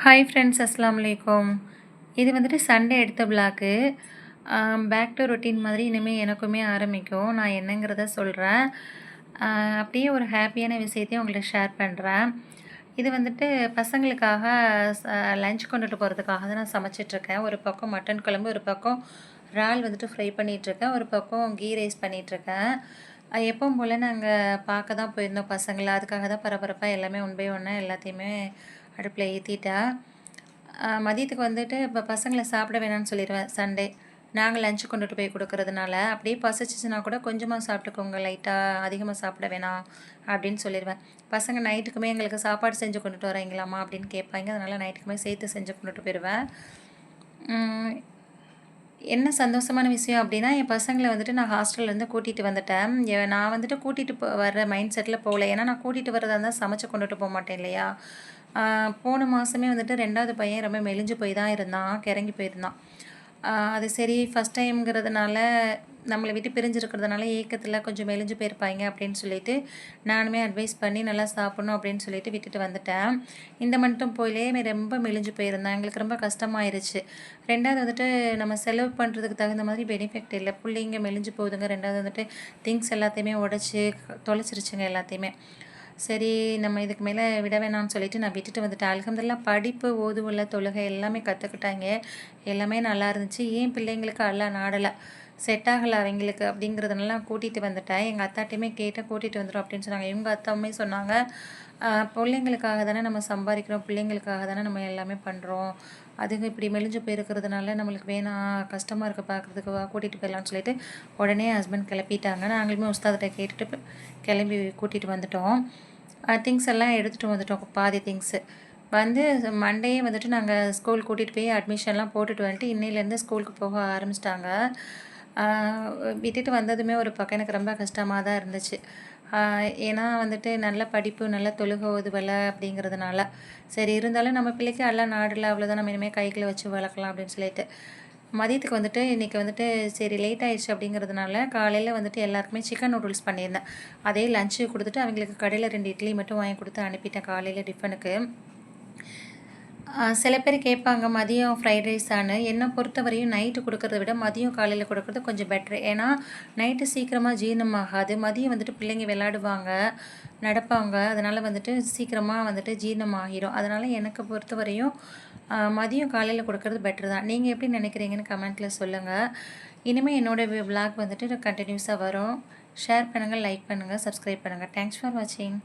Hi friends, அஸ்ஸலாமு அலைக்கும். இது வந்துட்டு சண்டே எடுத்த விளாக்கு. பேக் டு ரொட்டீன் மாதிரி இனிமேல் எனக்குமே ஆரம்பிக்கும். நான் என்னங்கிறத சொல்கிறேன். அப்படியே ஒரு ஹாப்பியான விஷயத்தையும் உங்களுக்கு ஷேர் பண்ணுறேன். இது வந்துட்டு பசங்களுக்காக ச லஞ்ச் கொண்டுட்டு போகிறதுக்காக தான் நான் சமைச்சிட்ருக்கேன். ஒரு பக்கம் மட்டன் குழம்பு, ஒரு பக்கம் இறால் வந்துட்டு ஃப்ரை பண்ணிகிட்ருக்கேன், ஒரு பக்கம் கீ ரைஸ் பண்ணிகிட்ருக்கேன். எப்பவும் போல் நாங்கள் பார்க்க தான் போயிருந்தோம் பசங்கள. அதுக்காக தான் பரபரப்பாக எல்லாமே ஒன் பை ஒன்னா எல்லாத்தையுமே அடுப்பில் ஏற்றிட்டேன். மதியத்துக்கு வந்துட்டு இப்போ பசங்கள சாப்பிட வேணாம்னு சொல்லிடுவேன் சண்டே. நாங்கள் லஞ்ச் கொண்டுட்டு போய் கொடுக்கறதுனால, அப்படியே பசிச்சிச்சுன்னா கூட கொஞ்சமாக சாப்பிட்டுக்கோங்க, லைட்டாக அதிகமாக சாப்பிட வேணாம் அப்படின்னு சொல்லிடுவேன். பசங்க நைட்டுக்குமே எங்களுக்கு சாப்பாடு செஞ்சு கொண்டுட்டு வரீங்களாம்மா அப்படின்னு கேட்பாங்க. அதனால் நைட்டுக்குமே சேர்த்து செஞ்சு கொண்டுட்டு போயிடுவேன். என்ன சந்தோஷமான விஷயம் அப்படின்னா, என் பசங்கள வந்துட்டு நான் ஹாஸ்டல்லேருந்து கூட்டிகிட்டு வந்துட்டேன். நான் வந்துட்டு கூட்டிகிட்டு வர்ற மைண்ட் செட்டில் போகல. ஏன்னா நான் கூட்டிகிட்டு வரதா இருந்தால் சமைச்சு கொண்டுட்டு போமாட்டேன் இல்லையா? போன மாதமே வந்துட்டு 2வது பையன் ரொம்ப மெலிஞ்சு போய் தான் இருந்தான், கிறங்கி போயிருந்தான். அது சரி ஃபஸ்ட் டைம்ங்கிறதுனால நம்மளை விட்டு பிரிஞ்சிருக்கிறதுனால ஏக்கத்தில் கொஞ்சம் மெலிஞ்சு போயிருப்பாங்க அப்படின்னு சொல்லிட்டு நானுமே அட்வைஸ் பண்ணி நல்லா சாப்பிட்ணும் அப்படின்னு சொல்லிட்டு விட்டுட்டு வந்துட்டேன். இந்த மட்டும் போயிலே ரொம்ப மெலிஞ்சு போயிருந்தேன். எங்களுக்கு ரொம்ப கஷ்டமாயிருச்சு. 2வது வந்துட்டு நம்ம செலவு பண்ணுறதுக்கு தகுந்த மாதிரி பெனிஃபிட் இல்லை. பிள்ளைங்க மெலிஞ்சு போகுதுங்க. 2வது வந்துட்டு திங்ஸ் எல்லாத்தையுமே உடச்சி தொலைச்சிருச்சுங்க எல்லாத்தையுமே. சரி நம்ம இதுக்கு மேலே விட வேணாம்னு சொல்லிட்டு நான் விட்டுட்டு வந்துட்டேன். அல்ஹம்துலில்லாஹ் படிப்பு, ஓதுவல்ல, தொழுகை எல்லாமே கற்றுக்கிட்டாங்க. எல்லாமே நல்லா இருந்துச்சு. ஏன் பிள்ளைங்களுக்கு அல்லாஹ் நாடலை, செட் ஆகலை அவங்களுக்கு அப்படிங்கிறதுனால நான் கூட்டிகிட்டு வந்துட்டேன். எங்கள் அத்தாட்டையுமே கேட்டேன், கூட்டிகிட்டு வந்துடும் அப்படின்னு சொன்னாங்க. இவங்க அத்தாவுமே சொன்னாங்க, பிள்ளைங்களுக்காக தானே நம்ம சம்பாதிக்கிறோம், பிள்ளைங்களுக்காக தானே நம்ம எல்லாமே பண்ணுறோம். அதுங்க இப்படி மெலிஞ்சு போயிருக்கிறதுனால நம்மளுக்கு வேணாம், கஷ்டமாக இருக்குது பார்க்குறதுக்கு, கூட்டிகிட்டு போயிடலான்னு சொல்லிட்டு உடனே ஹஸ்பண்ட் கிளப்பிட்டாங்க. நாங்களுமே உஸ்தாதிட்ட கேட்டுட்டு கிளம்பி கூட்டிகிட்டு வந்துட்டோம். திங்ஸ் எல்லாம் எடுத்துகிட்டு வந்துட்டோம், பாதி திங்ஸு. வந்து மண்டேயே வந்துட்டு நாங்கள் ஸ்கூல் கூட்டிகிட்டு போய் அட்மிஷன்லாம் போட்டுட்டு வந்துட்டு இன்னையிலேருந்து ஸ்கூலுக்கு போக ஆரம்பிச்சிட்டாங்க. விட்டுட்டு வந்ததுமே ஒரு பக்கம் எனக்கு ரொம்ப கஷ்டமாக தான் இருந்துச்சு. ஏன்னா வந்துட்டு நல்ல படிப்பு, நல்ல தொழுகை ஓதுவலை அப்படிங்கிறதுனால. சரி இருந்தாலும் நம்ம பிள்ளைக்கு எல்லாம் நாடல, அவ்வளோதான், நம்ம இனிமேல் கைகளை வச்சு வளர்க்கலாம் அப்படின்னு சொல்லிட்டு. மதியத்துக்கு வந்துட்டு இன்றைக்கி வந்துட்டு சரி லேட் ஆயிடுச்சு அப்படிங்கிறதுனால காலையில் வந்துட்டு எல்லாருக்குமே சிக்கன் நூடுல்ஸ் பண்ணியிருந்தேன். அதே லஞ்சு கொடுத்துட்டு அவங்களுக்கு கடையில் 2 இட்லி மட்டும் வாங்கி கொடுத்து அனுப்பிட்டேன் காலையில் டிஃபனுக்கு. சில பேர் கேட்பாங்க மதியம் ஃப்ரைட் ரைஸான்னு. என்னை பொறுத்தவரையும் நைட்டு கொடுக்கறத விட மதியம் காலையில் கொடுக்குறது கொஞ்சம் பெட்ரு. ஏன்னா நைட்டு சீக்கிரமாக ஜீரணமாகாது. மதியம் வந்துட்டு பிள்ளைங்க விளையாடுவாங்க, நடப்பாங்க. அதனால் வந்துட்டு சீக்கிரமாக வந்துட்டு ஜீரணமாகிடும். அதனால் எனக்கு பொறுத்தவரையும் மதியம் காலையில் கொடுக்கறது பெட்ரு தான். நீங்கள் எப்படி நினைக்கிறீங்கன்னு கமெண்ட்டில் சொல்லுங்கள். இனிமேல் என்னோடய விளாக் வந்துட்டு கண்டினியூஸாக வரும். ஷேர் பண்ணுங்கள், லைக் பண்ணுங்கள், சப்ஸ்கிரைப் பண்ணுங்கள். தேங்க்ஸ் ஃபார் வாட்சிங்.